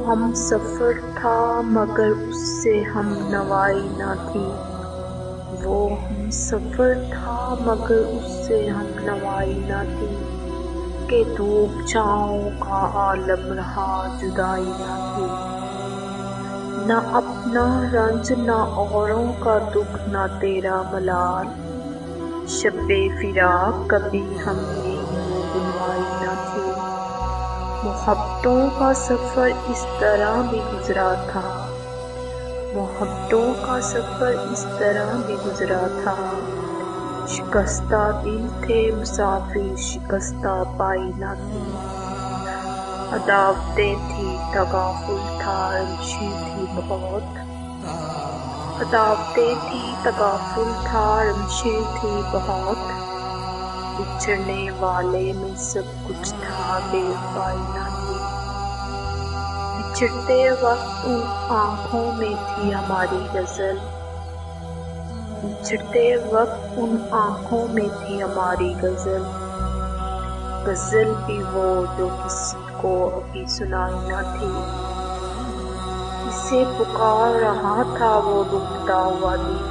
ہم سفر تھا مگر اس سے ہم نوائی نہ تھی، وہ ہم سفر تھا مگر اس سے ہم نوائی نہ تھی، کہ دھوپ چھاؤں کا عالم رہا جدائی نہ تھی، نہ اپنا رنج نہ اوروں کا دکھ نہ تیرا ملال، شب فراق کبھی ہم نے یوں بنوائی نہ تھی، محبتوں کا سفر اس طرح بھی گزرا تھا، محبتوں کا سفر اس طرح بھی گزرا تھا، شکستہ دل تھے مسافر شکستہ پائی نہ تھی، عداوتیں تھی تغافل تھا رنجیں تھی بہت، عداوتیں تھی تغافل تھا رنجیں تھی بہت، بچھڑنے والے میں سب کچھ تھا بے وفائی نہ تھی، بچھڑتے وقت ان آنکھوں میں تھی ہماری غزل، بچھڑتے وقت ان آنکھوں میں تھی ہماری غزل، غزل بھی وہ جو کسی کو ابھی سنائی نہ تھی، اسے پکار رہا تھا وہ ڈوبتا ہوا دن،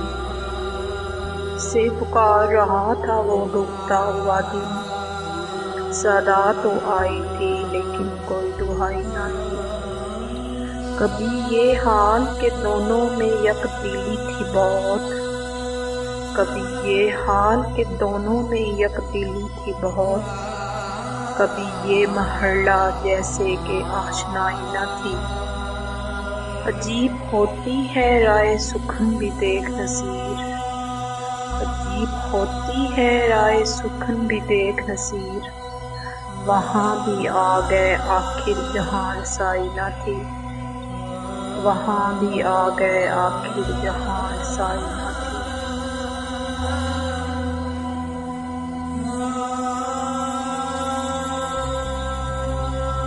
اسے پکار رہا تھا وہ ڈوبتا ہوا دن، صدا تو آئی تھی لیکن کوئی دہائی نہ تھی، کبھی یہ حال کہ دونوں میں یک دلی تھی بہت، کبھی یہ حال کہ دونوں میں یک دلی تھی بہت، کبھی یہ مرحلہ جیسے کہ آشنائی نہ تھی، عجیب ہوتی ہے رائے سخن بھی دیکھ نصیر، عجیب ہوتی ہے رائے سخن بھی دیکھ نصیر، وہاں بھی آ گئے آخر جہاں رسائی نہ تھی، وہاں بھی آ گئے آخر جہاں رسائی نہ تھی۔